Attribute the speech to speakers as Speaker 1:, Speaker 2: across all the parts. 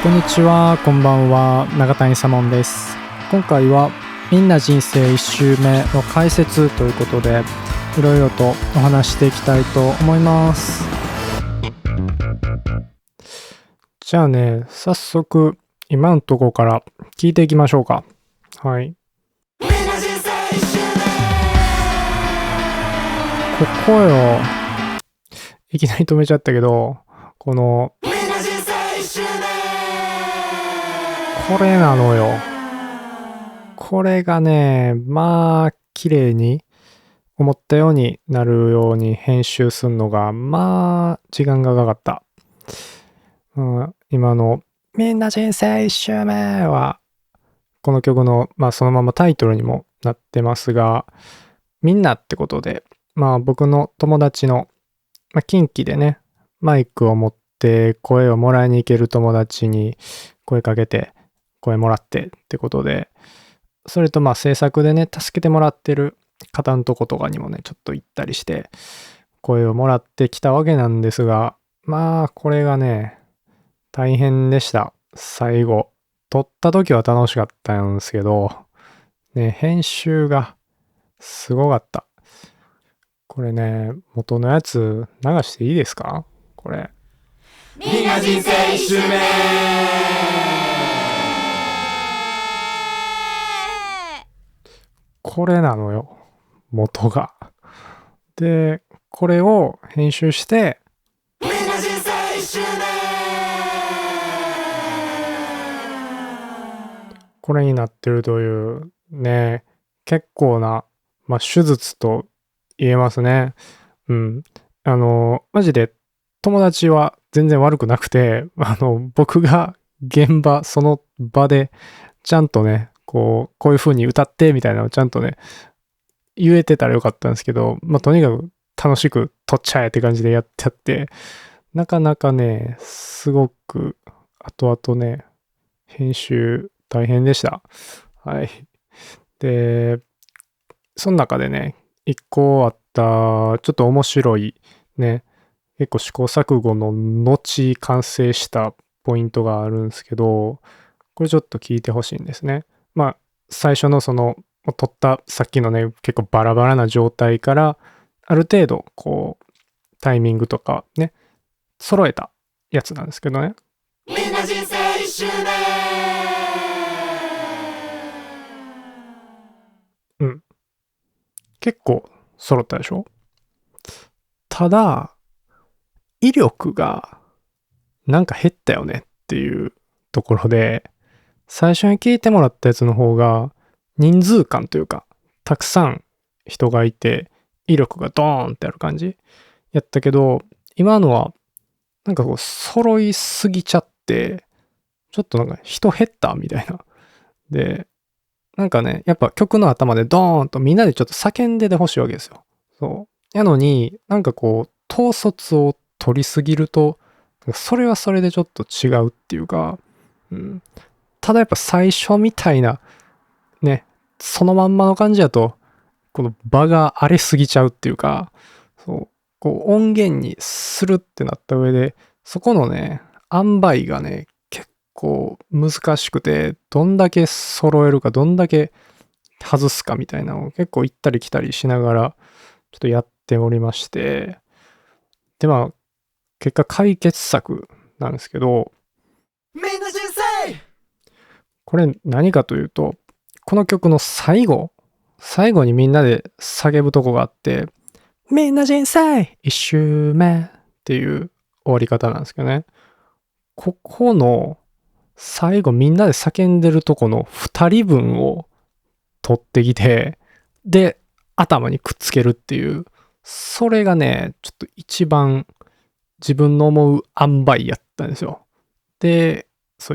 Speaker 1: こんにちは、こんばんは、永谷サモンです。今回はみんな人生1周目の解説ということで、いろいろとお話していきたいと思います。じゃあね、早速今のところから聞いていきましょうか。はい。ここよ。いきなり止めちゃったけど、これなのよ。これがね、まあ、綺麗に思ったようになるように編集するのが、まあ、時間がかかった。今の、みんな人生一周目は、この曲の、そのままタイトルにもなってますが、みんなってことで、僕の友達の、近畿でね、マイクを持って声をもらいに行ける友達に声かけて、声もらってってことで、それと制作でね、助けてもらってる方のとことかにもね、ちょっと行ったりして、声をもらってきたわけなんですが、これがね、大変でした。最後。撮った時は楽しかったんですけど、ね、編集がすごかった。これね、元のやつ流していいですか？これ。
Speaker 2: みんな人生一周目。
Speaker 1: これなのよ。元が。で、これを編集して、
Speaker 2: みんな人生一周目。
Speaker 1: これになってるというね、結構な、手術と言えますね。うん。マジで友達は全然悪くなくて、僕がその場で、ちゃんとね、こういう風に歌ってみたいなのをちゃんとね、言えてたらよかったんですけど、とにかく楽しく撮っちゃえって感じでやっちゃって、なかなかね、すごく後々ね、編集大変でした。はい。で、その中でね、一個あった、ちょっと面白いね、結構試行錯誤の後完成したポイントがあるんですけど、これちょっと聞いてほしいんですね。最初の撮ったさっきのね、結構バラバラな状態から、ある程度、タイミングとかね、揃えたやつなんですけどね。
Speaker 2: みんな人生一周目。
Speaker 1: うん。結構揃ったでしょ？ただ、威力がなんか減ったよねっていうところで、最初に聞いてもらったやつの方が人数感というか、たくさん人がいて威力がドーンってある感じやったけど、今のはなんか揃いすぎちゃって、ちょっとなんか人減ったみたいな。で、なんかね、やっぱ曲の頭でドーンとみんなでちょっと叫んでてほしいわけですよ。そう。やのに、なんか統率を取りすぎると、それはそれでちょっと違うっていうか、うん。ただやっぱ最初みたいな、ね、そのまんまの感じだと、この場が荒れすぎちゃうっていうか、そう、音源にするってなった上で、そこのね、塩梅がね、結構難しくて、どんだけ揃えるか、どんだけ外すかみたいなのを結構行ったり来たりしながら、ちょっとやっておりまして、で、結果解決策なんですけど、
Speaker 2: みんな人生。
Speaker 1: これ何かというと、この曲の最後にみんなで叫ぶとこがあって、みんな人生一周目っていう終わり方なんですけどね。ここの最後みんなで叫んでるとこの2人分を取ってきて、で、頭にくっつけるっていう、それがね、ちょっと一番自分の思う塩梅やったんですよ。で、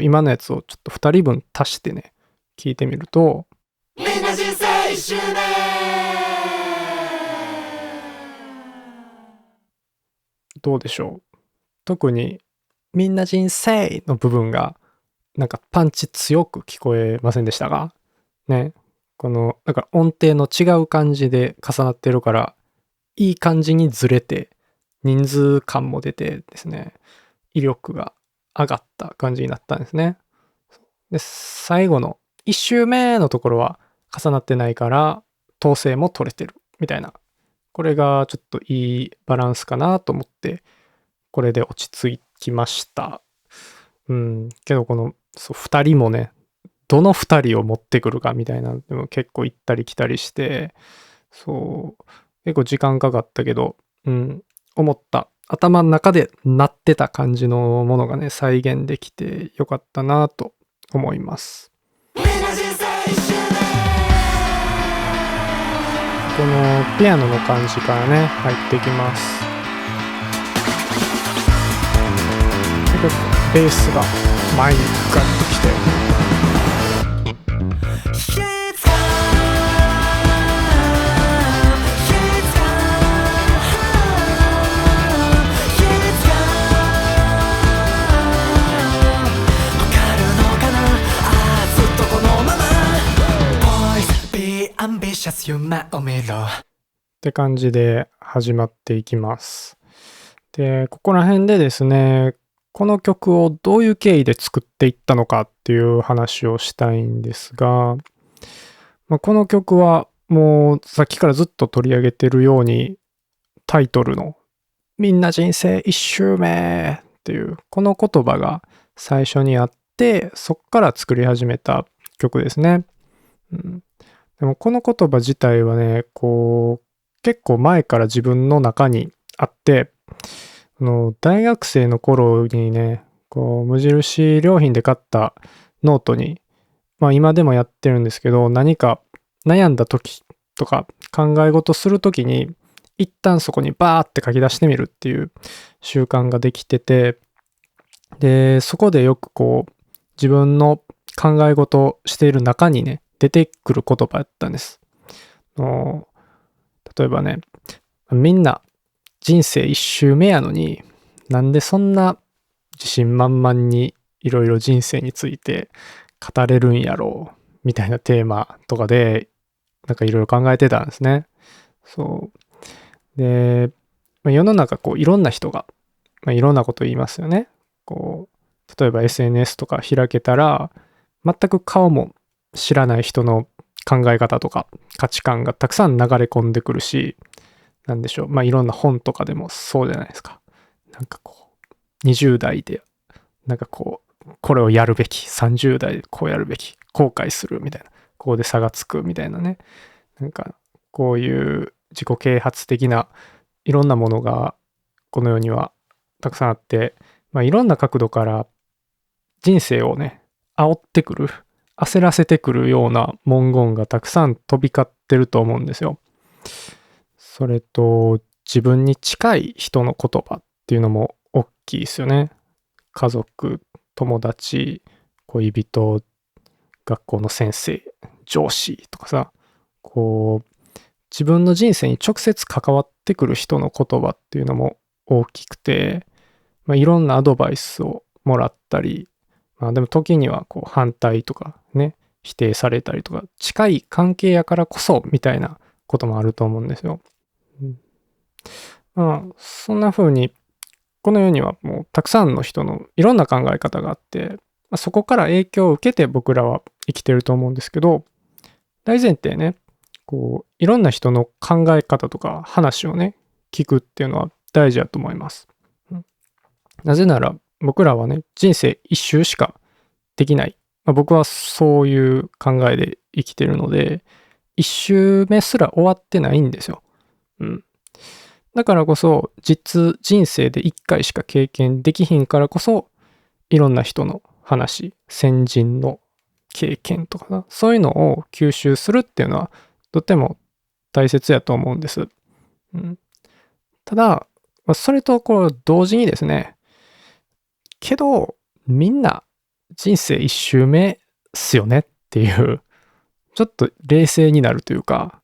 Speaker 1: 今のやつをちょっと2人分足してね、聞いてみると、
Speaker 2: みんな人生一周目。
Speaker 1: どうでしょう。特に、みんな人生の部分が、なんかパンチ強く聞こえませんでしたかね。なんか音程の違う感じで重なってるから、いい感じにずれて、人数感も出てですね、威力が上がった感じになったんですね。で、最後の1周目のところは重なってないから統制も取れてるみたいな。これがちょっといいバランスかなと思って、これで落ち着きました。けどこの、2人もね、どの2人を持ってくるかみたいなのも結構行ったり来たりして、結構時間かかったけど、思った頭の中で鳴ってた感じのものがね、再現できてよかったなと思います。
Speaker 2: みんな人生一周
Speaker 1: このピアノの感じからね、入ってきます。でベースが前にガッときて、って感じで始まっていきます。で、ここら辺でですね、この曲をどういう経緯で作っていったのかっていう話をしたいんですが、この曲はもうさっきからずっと取り上げてるように、タイトルのみんな人生一周目っていうこの言葉が最初にあって、そっから作り始めた曲ですね。でもこの言葉自体はね、結構前から自分の中にあって、大学生の頃にね、無印良品で買ったノートに、今でもやってるんですけど、何か悩んだ時とか考え事する時に、一旦そこにバーって書き出してみるっていう習慣ができてて、で、そこでよく自分の考え事している中にね、出てくる言葉やったんです。例えばね、みんな人生一周目やのに、なんでそんな自信満々にいろいろ人生について語れるんやろうみたいなテーマとかでなんかいろいろ考えてたんですね。で、世の中いろんな人が、いろんなこと言いますよね。例えば SNS とか開けたら全く顔も知らない人の考え方とか価値観がたくさん流れ込んでくるし、なんでしょう。いろんな本とかでもそうじゃないですか。なんか20代で、これをやるべき、30代でこうやるべき、後悔するみたいな、ここで差がつくみたいなね。なんか、こういう自己啓発的ないろんなものがこの世にはたくさんあって、いろんな角度から人生をね、煽ってくる、焦らせてくるような文言がたくさん飛び交ってると思うんですよ。それと自分に近い人の言葉っていうのも大きいですよね。家族、友達、恋人、学校の先生、上司とかさ、自分の人生に直接関わってくる人の言葉っていうのも大きくて、いろんなアドバイスをもらったり、でも時には反対とかね、否定されたりとか、近い関係やからこそみたいなこともあると思うんですよ。そんな風にこの世にはもうたくさんの人のいろんな考え方があって、そこから影響を受けて僕らは生きてると思うんですけど、大前提ね、いろんな人の考え方とか話をね、聞くっていうのは大事だと思います。なぜなら僕らはね、人生一周しかできない。僕はそういう考えで生きてるので、一周目すら終わってないんですよ。だからこそ、実人生で一回しか経験できひんからこそ、いろんな人の話、先人の経験とかな、そういうのを吸収するっていうのは、とても大切やと思うんです。ただ、それと同時にですね、けど、みんな人生一周目っすよねっていう、ちょっと冷静になるというか、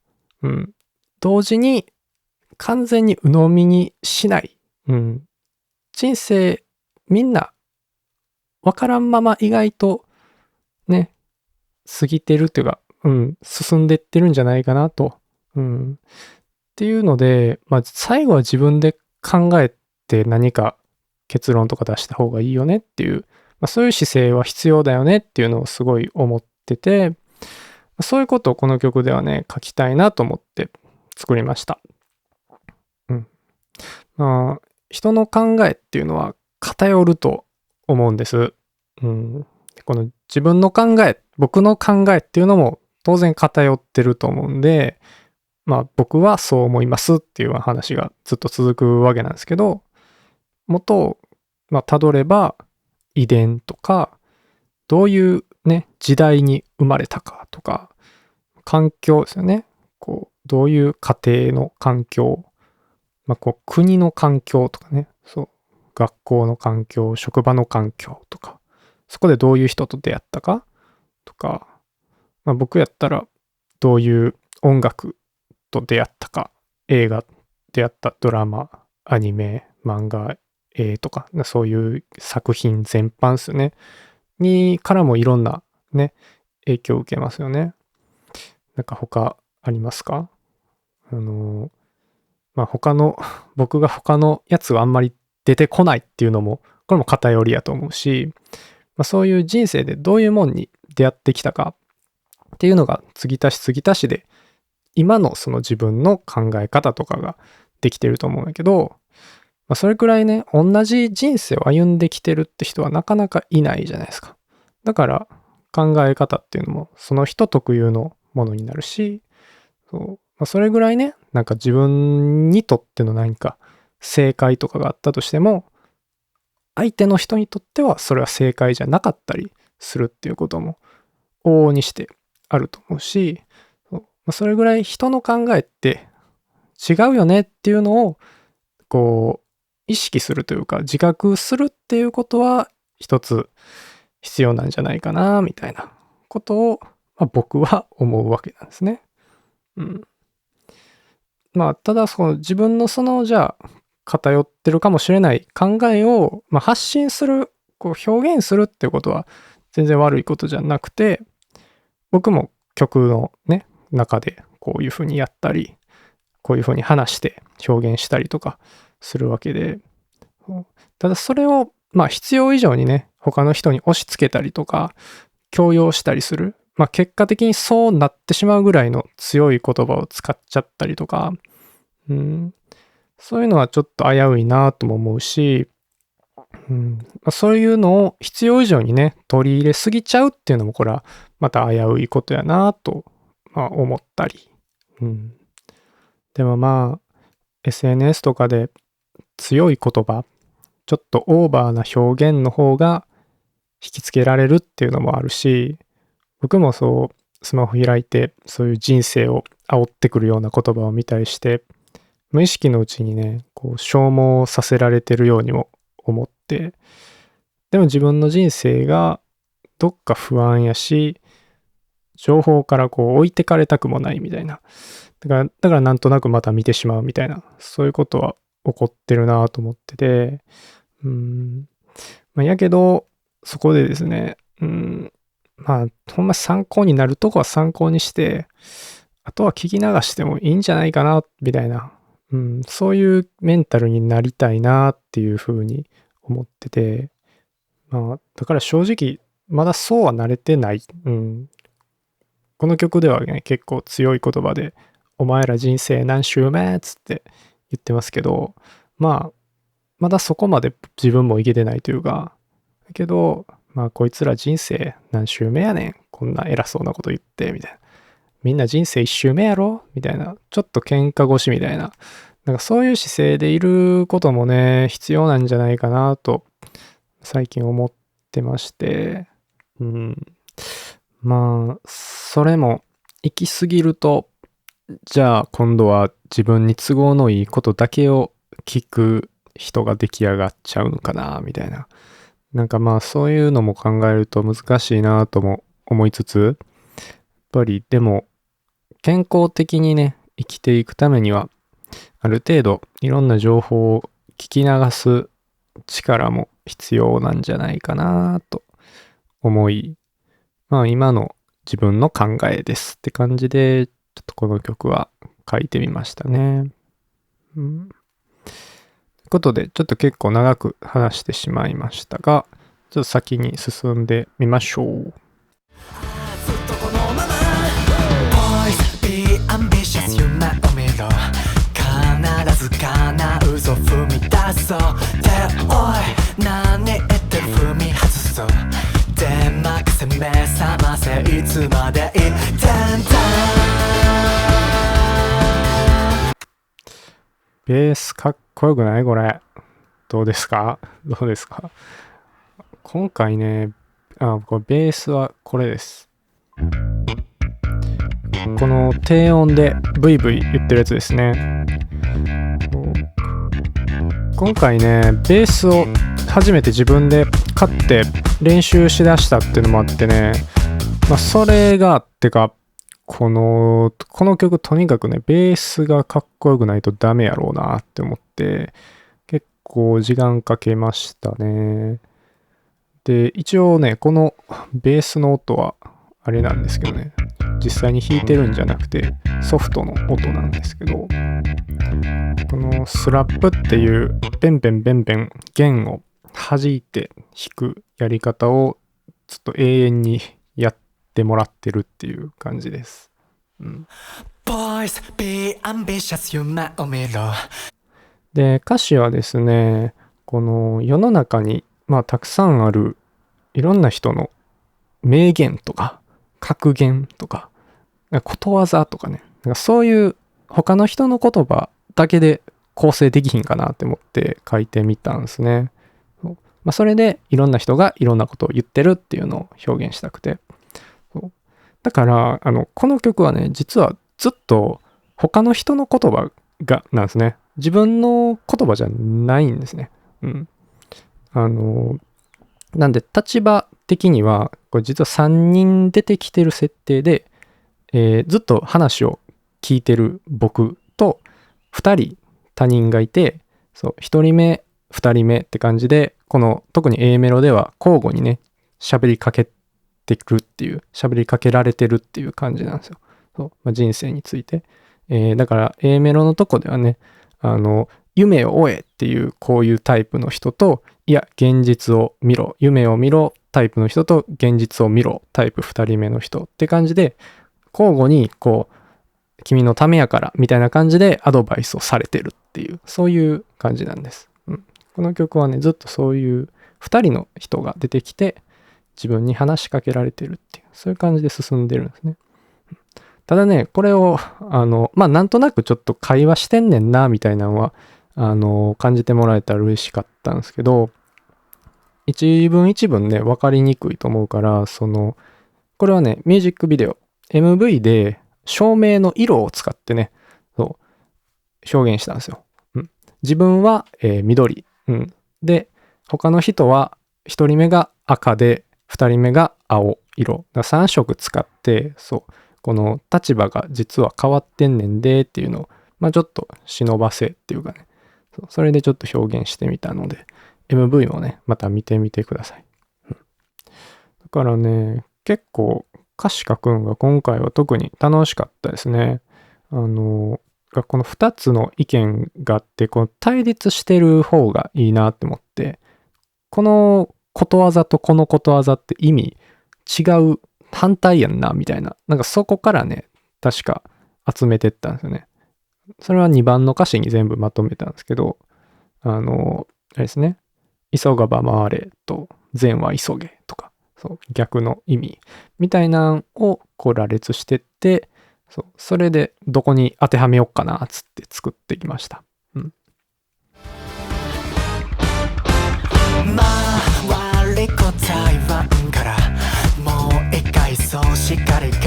Speaker 1: 同時に完全に鵜呑みにしない。人生みんなわからんまま意外とね、過ぎてるっていうか、進んでってるんじゃないかなと。っていうので、最後は自分で考えて何か結論とか出した方がいいよねっていう、そういう姿勢は必要だよねっていうのをすごい思ってて、そういうことをこの曲ではね、書きたいなと思って作りました。人の考えっていうのは偏ると思うんです。この自分の考え、僕の考えっていうのも当然偏ってると思うんで、僕はそう思いますっていう話がずっと続くわけなんですけど、元を辿れば遺伝とか、どういうね、時代に生まれたかとか、環境ですよね。どういう家庭の環境、国の環境とかね、学校の環境、職場の環境とか、そこでどういう人と出会ったかとか、僕やったらどういう音楽と出会ったか、映画、出会ったドラマ、アニメ、漫画、とか、そういう作品全般ですよね。からもいろんなね、影響を受けますよね。なんか他ありますか？僕が他のやつはあんまり出てこないっていうのも、これも偏りやと思うし、そういう人生でどういうもんに出会ってきたかっていうのが継ぎ足し継ぎ足しで、今のその自分の考え方とかができてると思うんだけど、それくらいね、同じ人生を歩んできてるって人はなかなかいないじゃないですか。だから考え方っていうのもその人特有のものになるし、それぐらいね、なんか自分にとっての何か正解とかがあったとしても、相手の人にとってはそれは正解じゃなかったりするっていうことも往々にしてあると思うし、それぐらい人の考えって違うよねっていうのを意識するというか自覚するっていうことは一つ必要なんじゃないかなみたいなことを、僕は思うわけなんですね。ただ自分のじゃあ偏ってるかもしれない考えを、発信する、表現するっていうことは全然悪いことじゃなくて、僕も曲のね、中でこういうふうにやったり、こういうふうに話して表現したりとかするわけで、ただそれを必要以上にね、他の人に押し付けたりとか、強要したりする。結果的にそうなってしまうぐらいの強い言葉を使っちゃったりとか、そういうのはちょっと危ういなとも思うし、そういうのを必要以上にね、取り入れすぎちゃうっていうのもこれはまた危ういことやなと、思ったり。でもSNS とかで強い言葉、ちょっとオーバーな表現の方が引きつけられるっていうのもあるし、僕もスマホ開いてそういう人生を煽ってくるような言葉を見たりして、無意識のうちにね、消耗させられてるようにも思って、でも自分の人生がどっか不安やし、情報から置いてかれたくもないみたいな。だからなんとなくまた見てしまうみたいな、そういうことは起こってるなと思ってて、やけど、そこでですね、ほんま参考になるとこは参考にして、あとは聞き流してもいいんじゃないかな、みたいな、そういうメンタルになりたいなっていうふうに思ってて、だから正直、まだそうはなれてない。この曲ではね、結構強い言葉で、お前ら人生何周目っつって言ってますけど、まだそこまで自分もいけてないというか、だけど、こいつら人生何周目やねん。こんな偉そうなこと言って、みたいな。みんな人生一周目やろみたいな。ちょっと喧嘩腰みたいな。なんかそういう姿勢でいることもね、必要なんじゃないかなと、最近思ってまして。それも行き過ぎると、じゃあ今度は自分に都合のいいことだけを聞く人が出来上がっちゃうのかな、みたいな。なんかそういうのも考えると難しいなとも思いつつ、やっぱりでも健康的にね、生きていくためには、ある程度いろんな情報を聞き流す力も必要なんじゃないかなと思い、今の自分の考えですって感じで、ちょっとこの曲は書いてみましたね。ことで、ちょっと結構長く話してしまいましたが、ちょっと先に進んでみましょう。
Speaker 2: ずっとこのまま Boys be ambitious 夢を見ろ必ず叶うぞ踏み出そうっておい何言ってる踏み外そうで任せ目覚ませいつまでいってんだ
Speaker 1: ベースかっこよくないこれ。どうですか今回ね、これベースはこれです。この低音でブイブイ言ってるやつですね。今回ね、ベースを初めて自分で買って練習しだしたっていうのもあってね、それがあってか、この曲とにかくね、ベースがかっこよくないとダメやろうなって思って、結構時間かけましたね。で、一応ね、このベースの音はあれなんですけどね、実際に弾いてるんじゃなくてソフトの音なんですけど、このスラップっていうベンベンベンベン弦を弾いて弾くやり方をちょっと永遠にやってもらってるっていう感じです。
Speaker 2: Boys be ambitious 夢を見ろ
Speaker 1: で、歌詞はですね、この世の中にたくさんあるいろんな人の名言とか格言とかことわざとかね、そういう他の人の言葉だけで構成できひんかなって思って書いてみたんですね。それでいろんな人がいろんなことを言ってるっていうのを表現したくて。だからこの曲はね、実はずっと他の人の言葉がなんですね。自分の言葉じゃないんですね。なんで立場的にはこれ実は3人出てきてる設定で、ずっと話を聞いてる僕と2人他人がいて、そう1人目2人目って感じで、この特に A メロでは交互にね喋りかけられてるっていう感じなんですよ。そう、人生について、だから A メロのとこではね、夢を追えっていうこういうタイプの人と、いや現実を見ろ夢を見ろタイプの人と、現実を見ろタイプ2人目の人って感じで、交互にこう君のためやからみたいな感じでアドバイスをされてるっていう、そういう感じなんです。この曲はね、ずっとそういう2人の人が出てきて自分に話しかけられてるっていう、そういう感じで進んでるんですね。ただね、これをなんとなくちょっと会話してんねんなみたいなのは感じてもらえたら嬉しかったんですけど、一文一文ね分かりにくいと思うから、これはねミュージックビデオ MV で照明の色を使ってね、そう表現したんですよ。自分は、緑、で他の人は1人目が赤で2人目が青色だ、3色使って、この立場が実は変わってんねんでっていうのを、ちょっと忍ばせっていうかね、それでちょっと表現してみたので、MV もねまた見てみてください。だからね、結構歌詞書くんが今回は特に楽しかったですね。この2つの意見があって、この対立してる方がいいなって思って、このことわざとこのことわざって意味違う、反対やんなみたいな、そこからね確か集めてったんですよね。それは2番の歌詞に全部まとめたんですけど、あれですね、急がば回れと善は急げとか、逆の意味みたいなのをこう羅列してって、それでどこに当てはめようかなっつって作ってきました。
Speaker 2: 回り答えはからもう一回そうしっかり考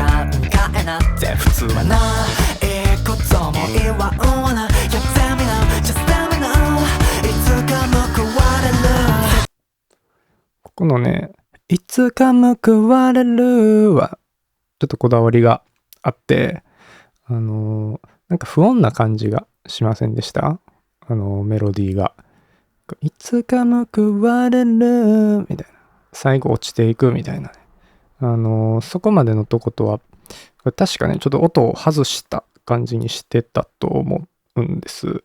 Speaker 2: えなって普通はな、ことも言わんな、やってみな Just let me know いつか報われる。
Speaker 1: ここのね、いつか報われるはちょっとこだわりがあって、なんか不穏な感じがしませんでした？メロディーが。いつか報われるみたいな。最後落ちていくみたいなね。そこまでのとことは、これ確かね、ちょっと音を外した感じにしてたと思うんです。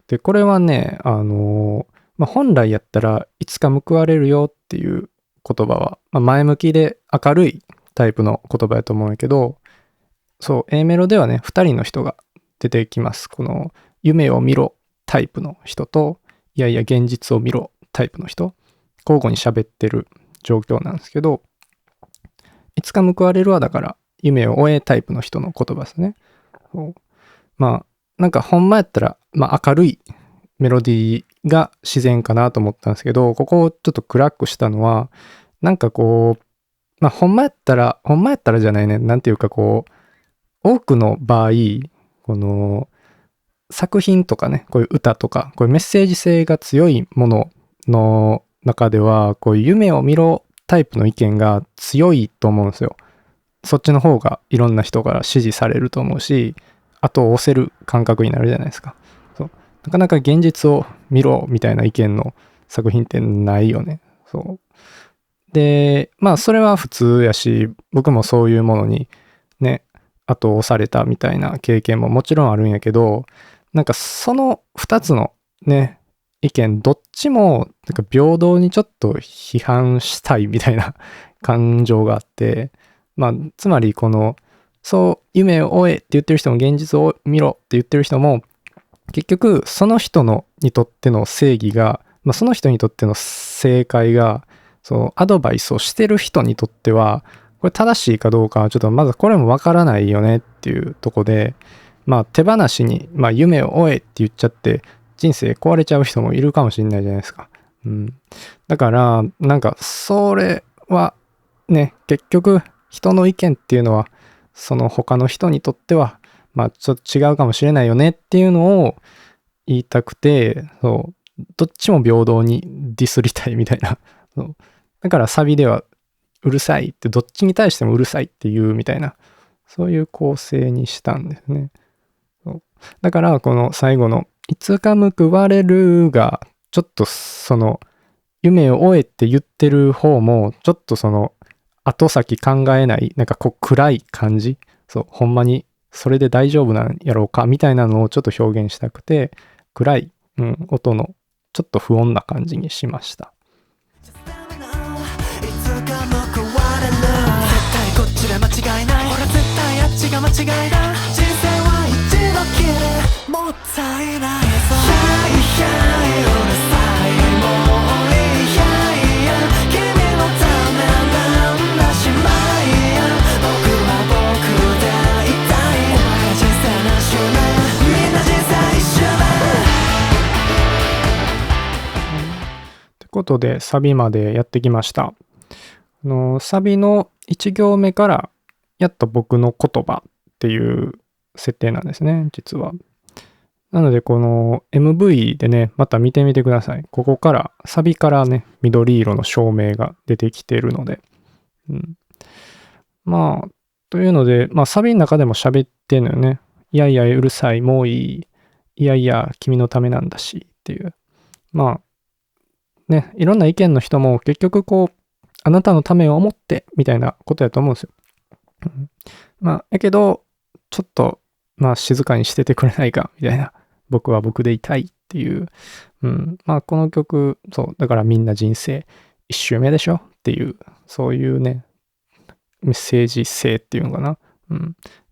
Speaker 1: で、これはね、本来やったらいつか報われるよっていう言葉は、前向きで明るいタイプの言葉やと思うんやけど、そう、A メロではね、2人の人が出てきます。この夢を見ろタイプの人と、いやいや現実を見ろタイプの人、交互に喋ってる状況なんですけど、いつか報われるはだから夢を追えタイプの人の言葉ですね。そう、なんかほんまやったら、明るいメロディーが自然かなと思ったんですけど、ここをちょっと暗くしたのは、なんかこう、ほんまやったらじゃないね、なんていうかこう、多くの場合、この作品とかね、こういう歌とか、こういうメッセージ性が強いものの中では、こういう夢を見ろタイプの意見が強いと思うんですよ。そっちの方がいろんな人から支持されると思うし、後を押せる感覚になるじゃないですか。そう。なかなか現実を見ろみたいな意見の作品ってないよね。そう。で、それは普通やし、僕もそういうものにね、後を押されたみたいな経験ももちろんあるんやけど、なんかその2つのね、意見どっちもなんか平等にちょっと批判したいみたいな感情があって、つまりこの、そう夢を追えって言ってる人も現実を見ろって言ってる人も、結局その人のにとっての正義が、その人にとっての正解が、そうアドバイスをしてる人にとってはこれ正しいかどうかはちょっとまずこれもわからないよねっていうとこで、手放しに、夢を追えって言っちゃって人生壊れちゃう人もいるかもしれないじゃないですか。だからなんかそれはね、結局人の意見っていうのはその他の人にとってはちょっと違うかもしれないよねっていうのを言いたくて、そうどっちも平等にディスりたいみたいな。そうだからサビではうるさいってどっちに対してもうるさいっていうみたいな、そういう構成にしたんですね。そうだからこの最後のいつか報われるがちょっとその夢を追えって言ってる方もちょっとその後先考えないなんかこう暗い感じ、そうほんまにそれで大丈夫なんやろうかみたいなのをちょっと表現したくて暗い、音のちょっと不穏な感じにしました。
Speaker 2: 間違いない、俺絶対あっちが間違いだ、人生は一度きりもったいないぞ、いやいやうるさいもういいや君のためなんだしまいや、僕は僕でいたい、お前人生何周年、みんな人生一周
Speaker 1: 年ってことでサビまでやってきました。サビの1行目からやっと僕の言葉っていう設定なんですね、実は。なのでこの MV でね、また見てみてください。ここからサビからね、緑色の照明が出てきてるので。というので、サビの中でも喋ってんのよね。いやいやうるさい、もういい。いやいや君のためなんだしっていう。いろんな意見の人も結局こう、あなたのためを思ってみたいなことやと思うんですよ。やけどちょっと静かにしててくれないかみたいな、僕は僕でいたいっていう、この曲そうだからみんな人生一周目でしょっていう、そういうねメッセージ性っていうのかな、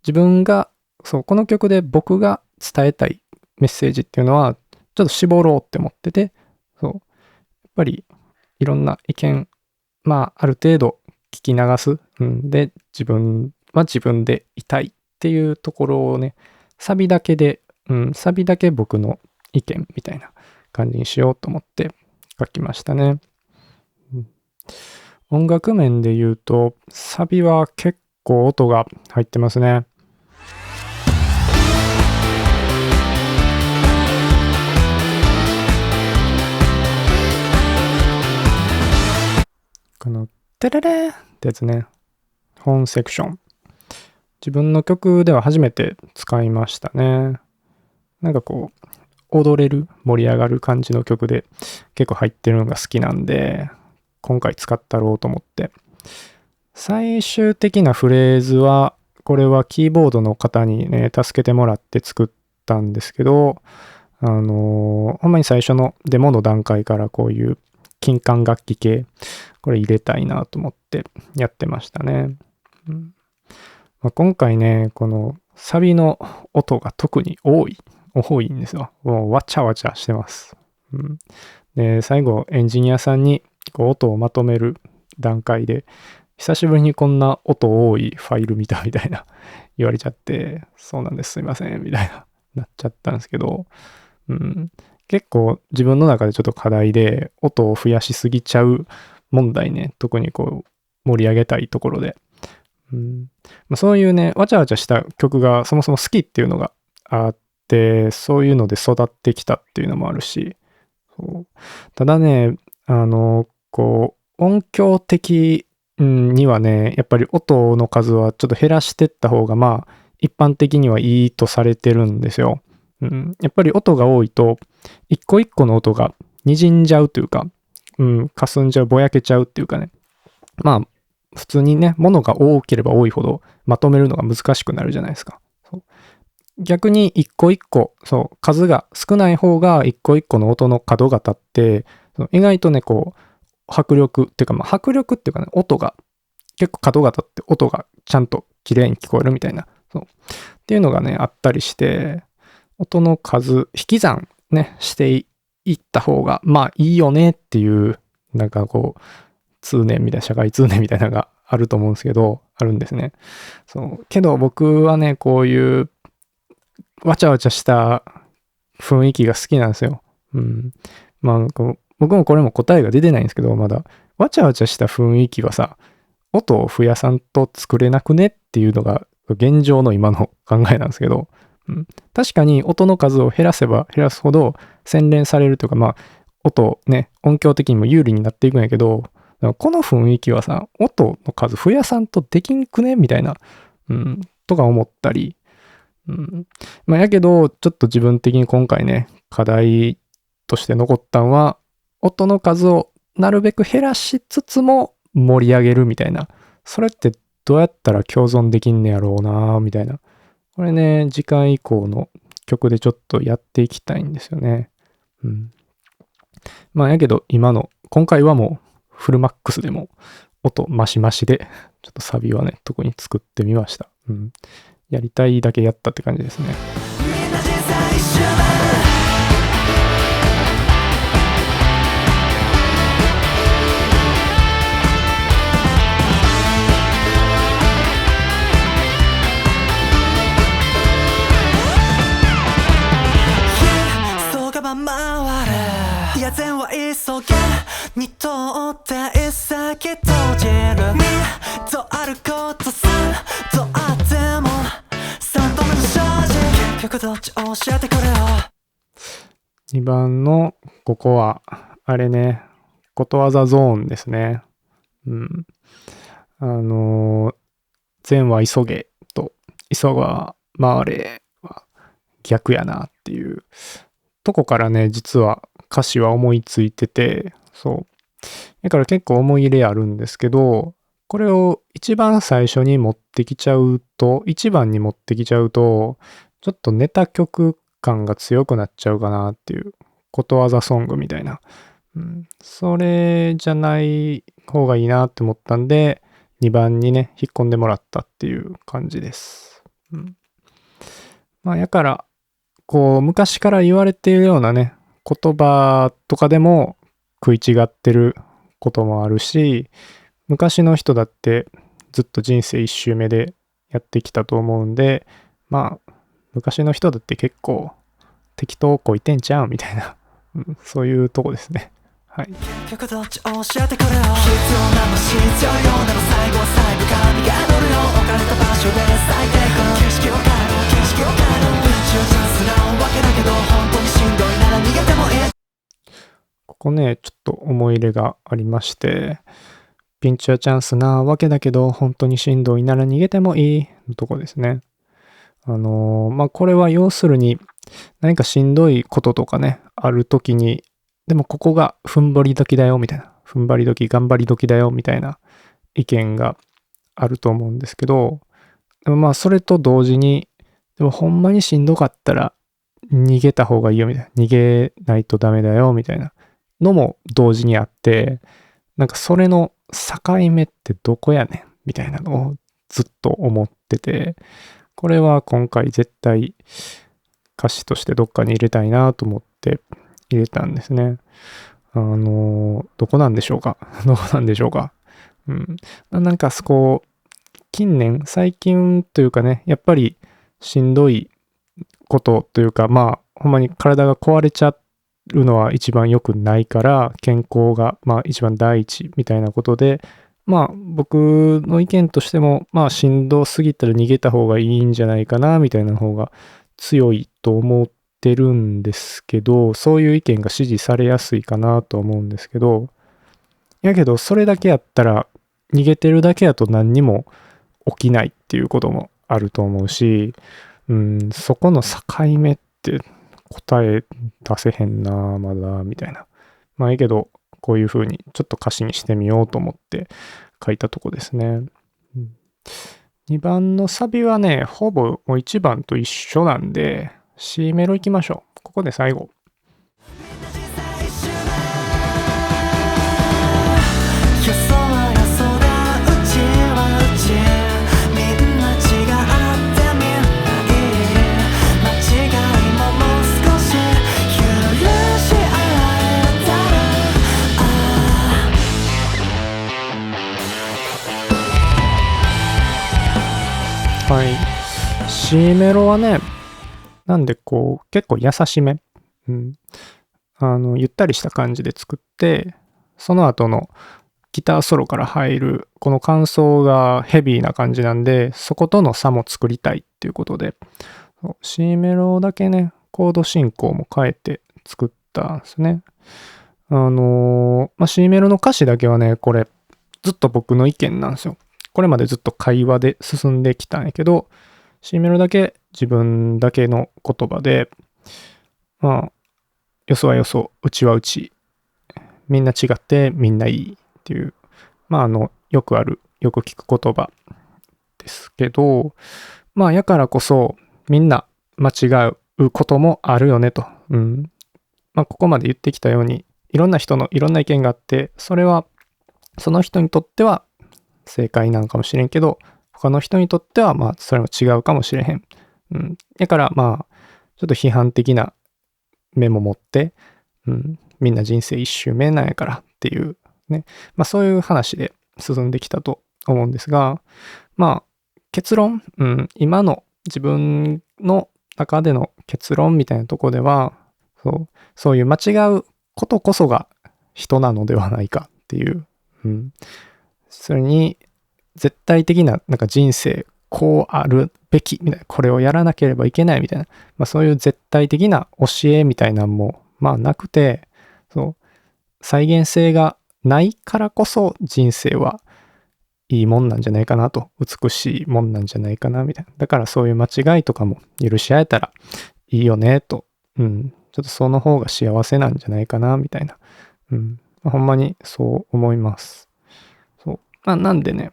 Speaker 1: 自分がそうこの曲で僕が伝えたいメッセージっていうのはちょっと絞ろうって思ってて、そうやっぱりいろんな意見ある程度聞き流す、で自分は自分でいたいっていうところをね、サビだけ僕の意見みたいな感じにしようと思って書きましたね。音楽面で言うとサビは結構音が入ってますね。このテレレってやつね、本セクション。自分の曲では初めて使いましたね。なんかこう、踊れる、盛り上がる感じの曲で結構入ってるのが好きなんで、今回使ったろうと思って。最終的なフレーズは、これはキーボードの方にね、助けてもらって作ったんですけど、ほんまに最初のデモの段階からこういう金管楽器系、これ入れたいなと思ってやってましたね。今回ね、このサビの音が特に多いんですよ。もうわちゃわちゃしてます。で、最後エンジニアさんにこう音をまとめる段階で、久しぶりにこんな音多いファイル見たみたいな言われちゃって、そうなんです、すいません、みたいなっちゃったんですけど、結構自分の中でちょっと課題で音を増やしすぎちゃう問題ね、特にこう盛り上げたいところで、そういうね、わちゃわちゃした曲がそもそも好きっていうのがあって、そういうので育ってきたっていうのもあるし、ただね、こう、音響的にはね、やっぱり音の数はちょっと減らしてった方が、まあ、一般的にはいいとされてるんですよ。やっぱり音が多いと、一個一個の音が滲んじゃうというか、霞んじゃう、ぼやけちゃうっていうかね。まあ、普通にね、物が多ければ多いほどまとめるのが難しくなるじゃないですか。逆に一個一個、数が少ない方が一個一個の音の角が立って、意外とね、こう、迫力っていうか、迫力っていうかね、音が結構角が立って音がちゃんと綺麗に聞こえるみたいな、っていうのがね、あったりして、音の数、引き算ね、していった方が、まあいいよねっていう、なんかこう、通念みたいな、社会通念みたいなのがあると思うんですけど、あるんですね。けど僕はね、こういうわちゃわちゃした雰囲気が好きなんですよ。僕もこれも答えが出てないんですけど、まだ、わちゃわちゃした雰囲気はさ、音を増やさんと作れなくねっていうのが現状の今の考えなんですけど、確かに音の数を減らせば減らすほど洗練されるというか、音ね、音響的にも有利になっていくんやけど、この雰囲気はさ、音の数増やさんとできんくねみたいな、とか思ったり、やけど、ちょっと自分的に今回ね、課題として残ったんは、音の数をなるべく減らしつつも盛り上げるみたいな。それってどうやったら共存できんねやろうなみたいな。これね、次回以降の曲でちょっとやっていきたいんですよね。やけど今回はもうフルマックスでも音マシマシで、ちょっとサビはね、特に作ってみました。やりたいだけやったって感じですね。みんな人生一周いや善は急げにとって一先閉じる2とあることさとあっても3度目の正直結局どっち教えてくれよ。2番のここはあれね、ことわざゾーンですね。善は急げと急が回れは逆やなっていうとこからね、実は歌詞は思いついてて、だから結構思い入れあるんですけど、これを一番最初に持ってきちゃうと、一番に持ってきちゃうと、ちょっとネタ曲感が強くなっちゃうかなっていう、ことわざソングみたいな。それじゃない方がいいなって思ったんで、2番にね、引っ込んでもらったっていう感じです。やから、こう、昔から言われているようなね、言葉とかでも食い違ってることもあるし、昔の人だってずっと人生一周目でやってきたと思うんで、昔の人だって結構適当こいてんちゃうみたいな、そういうとこですね。はい。結局どっち教えてくれよ。必要なの必要よなら最後は細部神が乗るよ。置かれた場所で最低限景色を変えろ景色を変えろ。チャンスなわけだけど本当にしんどいなら逃げてもいい。ここね、ちょっと思い入れがありまして、ピンチはチャンスなわけだけど本当にしんどいなら逃げてもいいのとこですね。これは要するに何かしんどいこととかね、ある時に、でもここが踏ん張り時だよみたいな、踏ん張り時、頑張り時だよみたいな意見があると思うんですけど、でもそれと同時に、でもほんまにしんどかったら逃げた方がいいよみたいな、逃げないとダメだよみたいなのも同時にあって、なんかそれの境目ってどこやねんみたいなのをずっと思ってて、これは今回絶対歌詞としてどっかに入れたいなと思って入れたんですね。どこなんでしょうかどこなんでしょうか。うん。なんか最近というかね、やっぱりしんどいことというか、まあ、ほんまに体が壊れちゃうのは一番良くないから、健康が、まあ、一番第一みたいなことで、まあ、僕の意見としても、まあ、しんどすぎたら逃げた方がいいんじゃないかな、みたいな方が強いと思ってるんですけど、そういう意見が支持されやすいかなと思うんですけど、やけど、それだけやったら、逃げてるだけやと何にも起きないっていうこともあると思うし、そこの境目って答え出せへんな、まだ、みたいな。まあいいけど、こういう風にちょっと歌詞にしてみようと思って書いたとこですね。2番のサビはね、ほぼもう1番と一緒なんで、C メロ行きましょう。ここで最後。はい。C メロはね、なんで結構優しめ。ゆったりした感じで作って、その後のギターソロから入る、この間奏がヘビーな感じなんで、そことの差も作りたいっていうことで、C メロだけね、コード進行も変えて作ったんですね。C メロの歌詞だけはね、これ、ずっと僕の意見なんですよ。これまでずっと会話で進んできたんやけど、C メロだけ自分だけの言葉で、まあ、よそはよそ、うちはうち、みんな違ってみんないいっていう、まあよく聞く言葉ですけど、まあやからこそみんな間違うこともあるよねと。まあここまで言ってきたように、いろんな人のいろんな意見があって、それはその人にとっては正解なんかもしれんけど、他の人にとってはまあそれも違うかもしれへん。だからまあちょっと批判的な目も持って、みんな人生一周目なんやからっていうね、まあそういう話で進んできたと思うんですが、まあ結論、今の自分の中での結論みたいなとこでは、そういう間違うことこそが人なのではないかっていう、それに絶対的ななんか人生こうあるべきみたいな、これをやらなければいけないみたいな、まあそういう絶対的な教えみたいなのもまあなくて、再現性がないからこそ人生はいいもんなんじゃないかなと、美しいもんなんじゃないかなみたいな。だからそういう間違いとかも許し合えたらいいよねと、ちょっとその方が幸せなんじゃないかなみたいな。ほんまにそう思います。なんでね、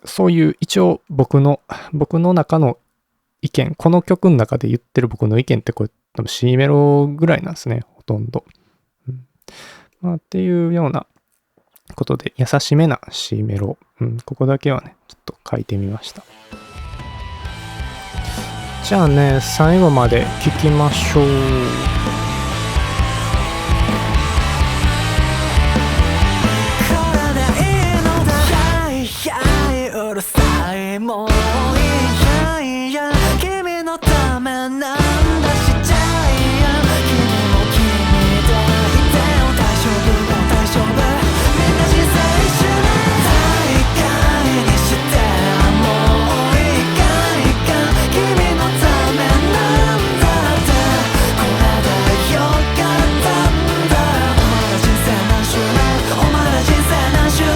Speaker 1: そういう一応僕の中の意見、この曲の中で言ってる僕の意見ってこれ多分 C メロぐらいなんですね、ほとんど。っていうようなことで優しめな C メロ、ここだけはね、ちょっと書いてみました。じゃあね、最後まで聞きましょう。
Speaker 2: うるさいもういや君のためなんだしちゃいや君も君でいてよ大丈夫みんな人生一緒だ大会にしてもういいか君のためなんだってこれでよかったんだお前ら人生何周目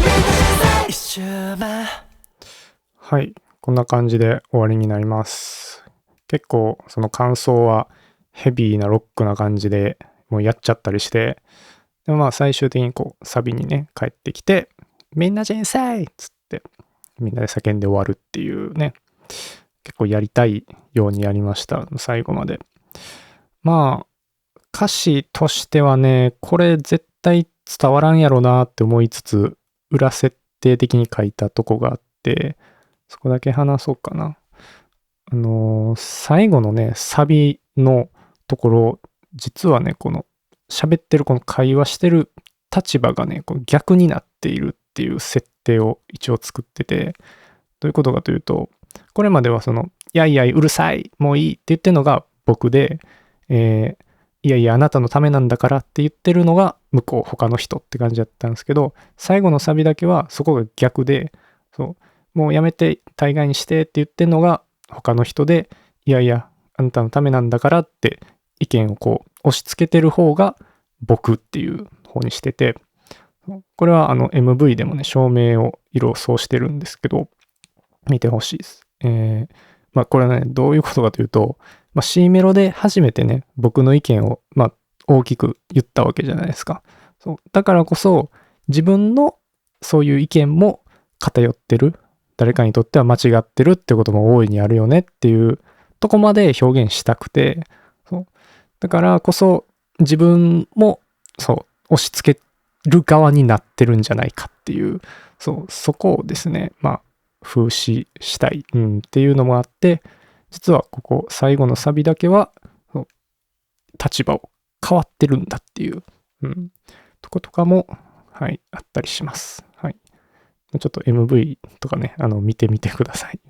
Speaker 2: みんな人生一周目。
Speaker 1: はい。こんな感じで終わりになります。結構その感想はヘビーなロックな感じでもうやっちゃったりして、でもまあ最終的にサビにね帰ってきて、みんな人生っつってみんなで叫んで終わるっていうね、結構やりたいようにやりました。最後まで。まあ歌詞としてはね、これ絶対伝わらんやろなって思いつつ、裏設定的に書いたとこがあって、そこだけ話そうかな。最後のね、サビのところ、実はね、この喋ってる、この会話してる立場がね、こう逆になっているっていう設定を一応作ってて、どういうことかというと、これまではその、いやいやうるさい、もういいって言ってるのが僕で、いやいやあなたのためなんだからって言ってるのが向こう他の人って感じだったんですけど、最後のサビだけはそこが逆で、そうもうやめて大概にしてって言ってるのが他の人で、いやいやあなたのためなんだからって意見をこう押し付けてる方が僕っていう方にしてて、これはMV でもね照明を色をそうしてるんですけど、見てほしいです。まあこれはねどういうことかというと、C メロで初めてね僕の意見を大きく言ったわけじゃないですか。そうだからこそ自分のそういう意見も偏ってる、誰かにとっては間違ってるってことも大いにあるよねっていうとこまで表現したくて、そうだからこそ自分もそう押し付ける側になってるんじゃないかっていう、そこをですね風刺したい、っていうのもあって、実はここ最後のサビだけは立場を変わってるんだっていう、とことかもあったりします。ちょっと MV とかね見てみてください。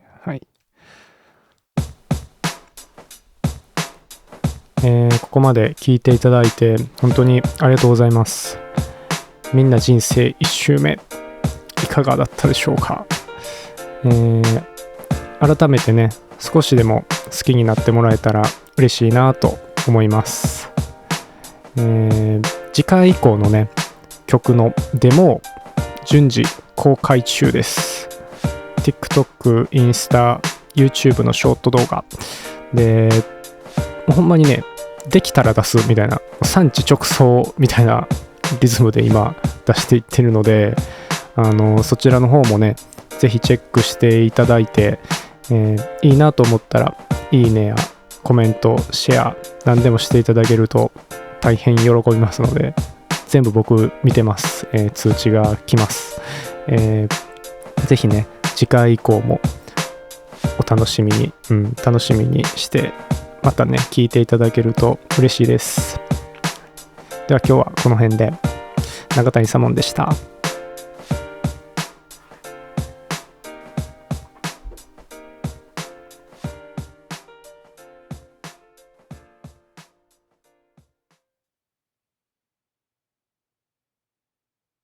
Speaker 1: ここまで聞いていただいて本当にありがとうございます。みんな人生1周目いかがだったでしょうか。改めてね少しでも好きになってもらえたら嬉しいなと思います。次回以降のね曲のデモを順次公開中です。 TikTok、インスタ、YouTube のショート動画で、ほんまにねできたら出すみたいな、産地直送みたいなリズムで今出していってるので、そちらの方もねぜひチェックしていただいて、いいなと思ったらいいねやコメント、シェア何でもしていただけると大変喜びますので、全部僕見てます。通知が来ます。ぜひね次回以降もお楽しみに、楽しみにしてまたね聞いていただけると嬉しいです。では今日はこの辺で。永谷左門でした。